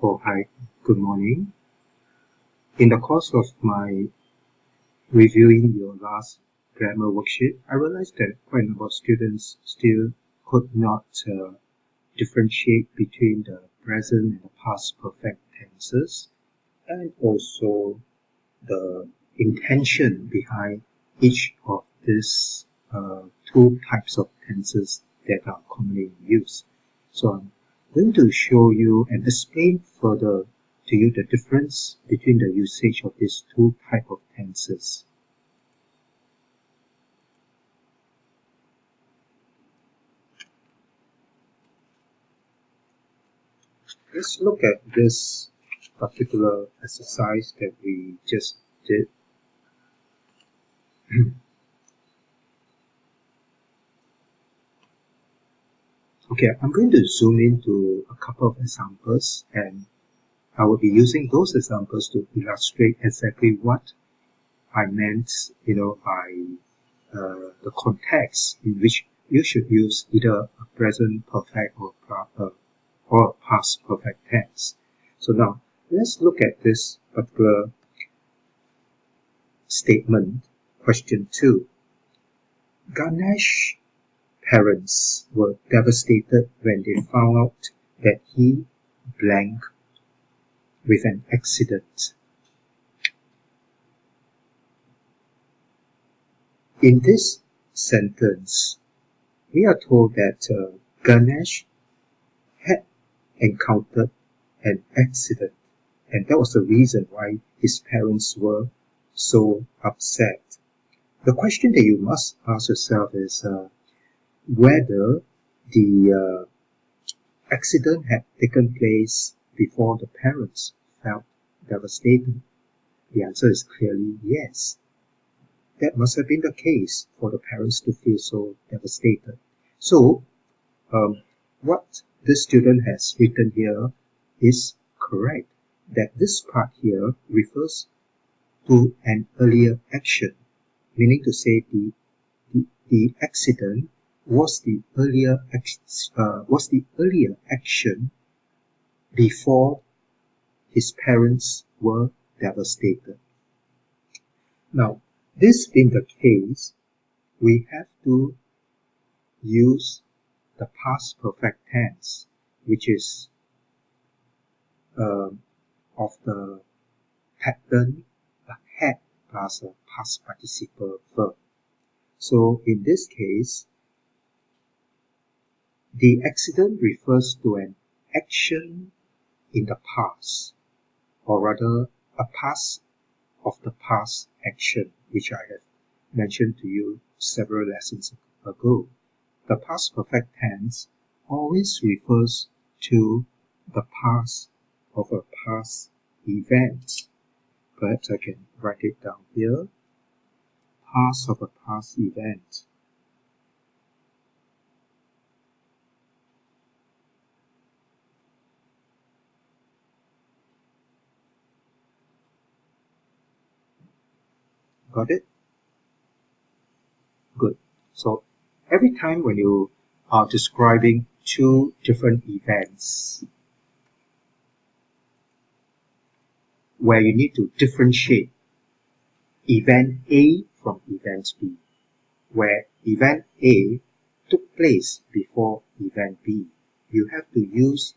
Oh, hi, good morning. In the course of my reviewing your last grammar worksheet, I realized that quite a number of students still could not differentiate between the present and the past perfect tenses, and also the intention behind each of these two types of tenses that are commonly in use. So I'm going to show you and explain further to you the difference between the usage of these two types of tenses. Let's look at this particular exercise that we just did. Okay, I'm going to zoom into a couple of examples, and I will be using those examples to illustrate exactly what I meant, by the context in which you should use either a present perfect or a past perfect tense. So now let's look at this particular statement, question 2. Ganesh's parents were devastated when they found out that he blank with an accident. In this sentence, we are told that Ganesh had encountered an accident, and that was the reason why his parents were so upset. The question that you must ask yourself is whether the accident had taken place before the parents felt devastated. The answer is clearly yes. That must have been the case for the parents to feel so devastated. So, what this student has written here is correct, that this part here refers to an earlier action, meaning to say the accident was the earlier action before his parents were devastated. Now, this being the case, we have to use the past perfect tense, which is of the pattern had plus a past participle verb. So in this case, the accident refers to an action in the past, or rather a past of the past action, which I have mentioned to you several lessons ago. The past perfect tense always refers to the past of a past event. Perhaps I can write it down here. Past of a past event. Got it? Good. So every time when you are describing two different events where you need to differentiate event A from event B, where event A took place before event B, you have to use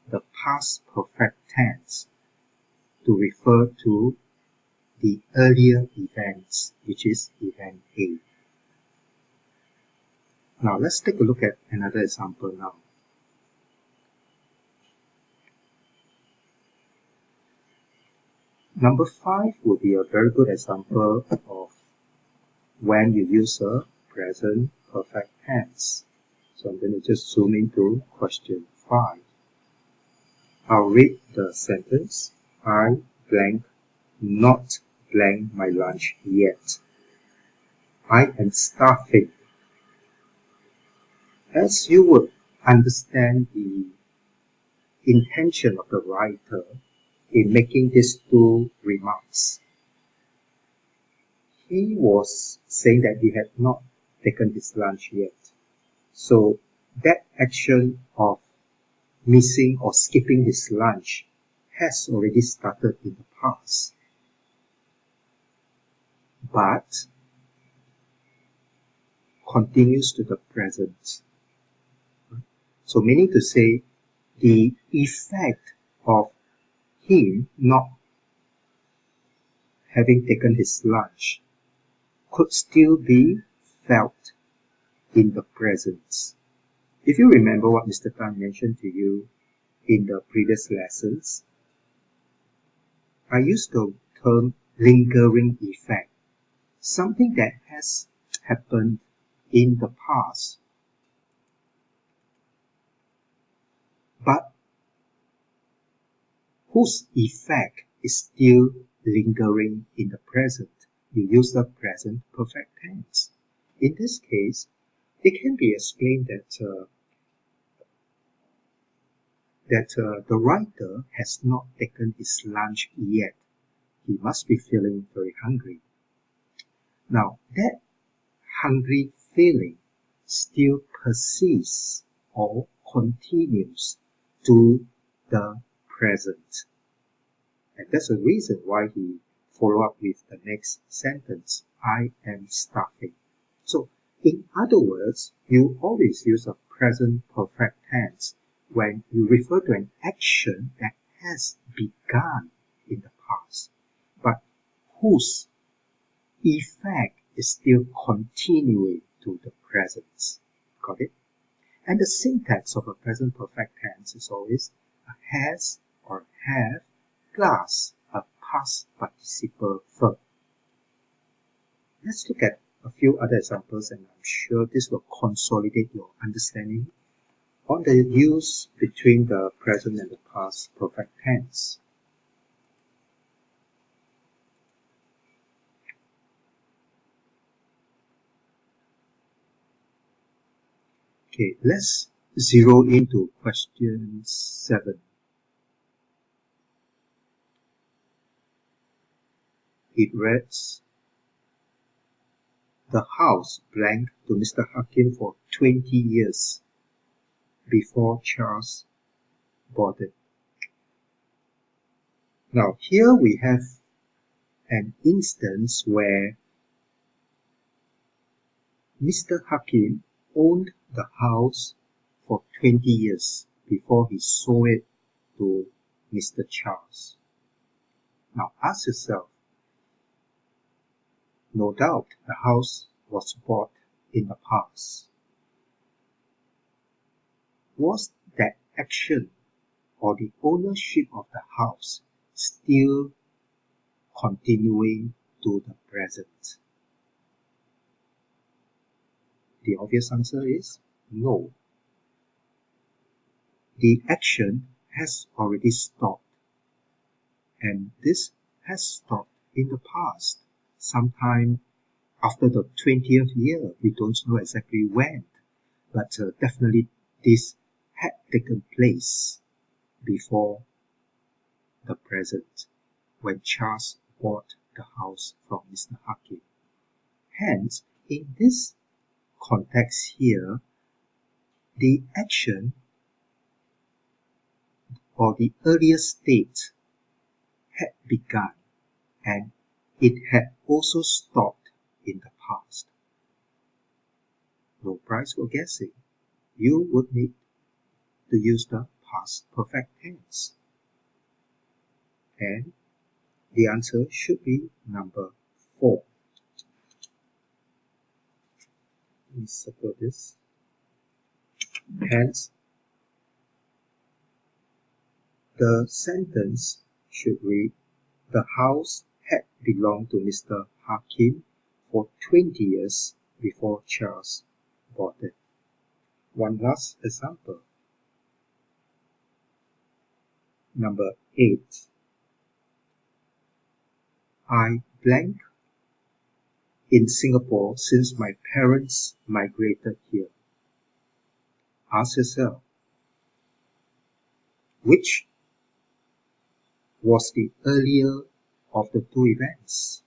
the past perfect tense to refer to the earlier events, which is event A. Now let's take a look at another example now. Number 5 would be a very good example of when you use a present perfect tense. So I'm going to just zoom into question 5. I'll read the sentence. I blank not blank my lunch yet. I am starving. As you would understand the intention of the writer in making these two remarks, he was saying that he had not taken his lunch yet. So that action of missing or skipping his lunch has already started in the past, but continues to the present. So meaning to say, the effect of him not having taken his lunch could still be felt in the present. If you remember what Mr. Tan mentioned to you in the previous lessons, I used the term lingering effect, something that has happened in the past, but whose effect is still lingering in the present. You use the present perfect tense. In this case, it can be explained that the writer has not taken his lunch yet. He must be feeling very hungry. Now, that hungry feeling still persists or continues to the present. And that's the reason why he follow up with the next sentence, I am starving. So, in other words, you always use a present perfect tense when you refer to an action that has begun in the past, but whose effect is still continuing to the present. Got it? And the syntax of a present perfect tense is always a has or have plus a past participle verb. Let's look at a few other examples, and I'm sure this will consolidate your understanding on the use between the present and the past perfect tense. Okay, let's zero into question 7. It reads, the house belonged to Mr. Hakim for 20 years before Charles bought it. Now here we have an instance where Mr. Hakim owned the house for 20 years before he sold it to Mr. Charles. Now ask yourself, no doubt the house was bought in the past. Was that action or the ownership of the house still continuing to the present? The obvious answer is no. The action has already stopped, and this has stopped in the past, sometime after the 20th year. We don't know exactly when, but definitely this had taken place before the present, when Charles bought the house from Mr. Hakim. Hence, in this context here, the action or the earlier state had begun, and it had also stopped in the past. No prize for guessing. You would need to use the past perfect tense. And the answer should be number 4. Let me circle this. Hence, the sentence should read, the house had belonged to Mr. Hakim for 20 years before Charles bought it. One last example. Number 8. I blank in Singapore since my parents migrated here. Ask yourself, which was the earlier of the two events?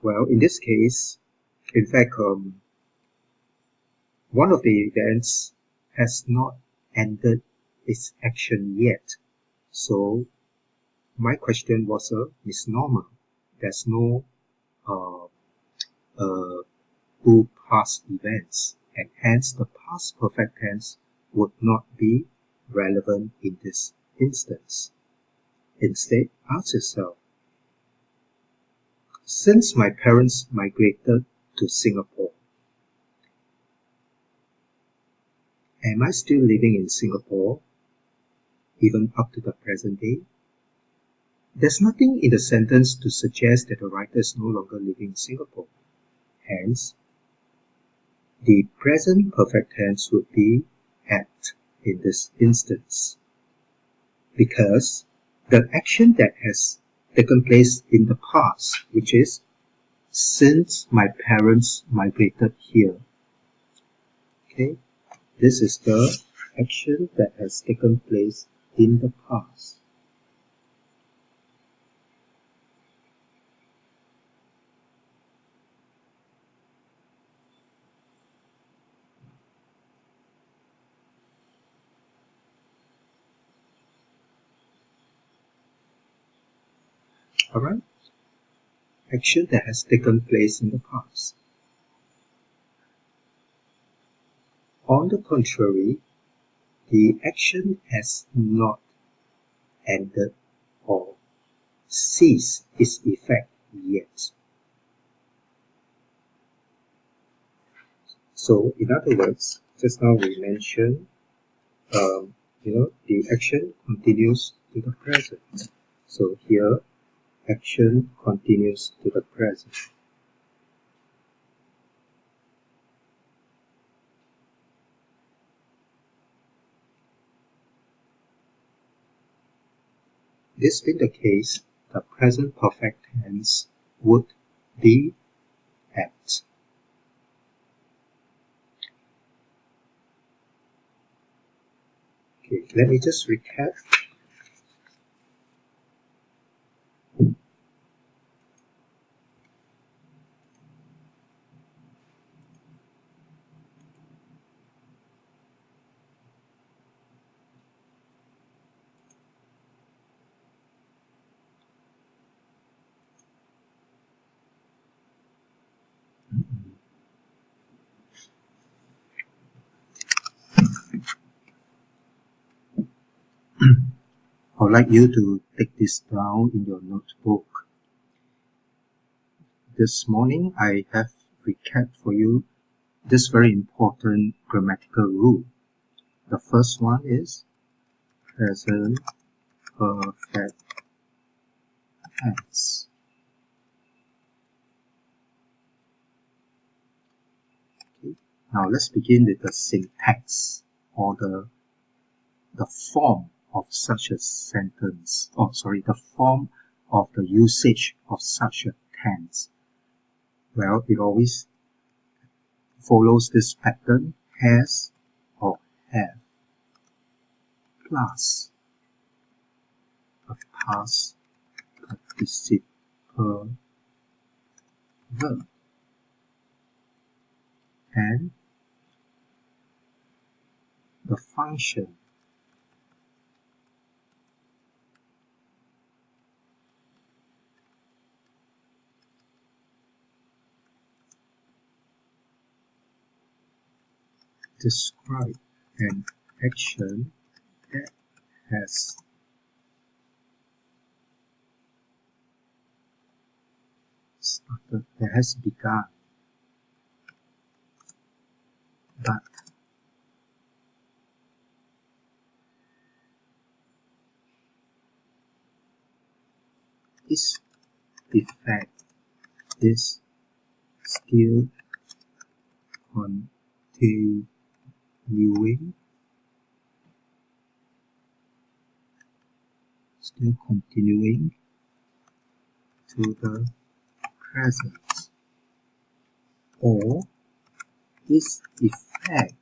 Well, in this case, in fact, one of the events has not ended its action yet. So my question was a misnomer. There's no two past events, and hence the past perfect tense would not be relevant in this instance. Instead, ask yourself, since my parents migrated to Singapore, am I still living in Singapore even up to the present day? There's nothing in the sentence to suggest that the writer is no longer living in Singapore. Hence, the present perfect tense would be at in this instance, because the action that has taken place in the past, which is since my parents migrated here. Okay, this is the action that has taken place in the past. Alright? Action that has taken place in the past. On the contrary, the action has not ended or ceased its effect yet. So, in other words, just now we mentioned, the action continues to the present. So here, action continues to the present. This being the case, the present perfect tense would be at. Okay, let me just recap. I would like you to take this down in your notebook. This morning, I have recapped for you this very important grammatical rule. The first one is present perfect tense. Okay. Now let's begin with the syntax, or the form of such a sentence, the form of the usage of such a tense. Well, it always follows this pattern: has or have, plus a past participle verb, and the function describe an action that has started, that has begun, but its effect is still continuing to the present, or its effect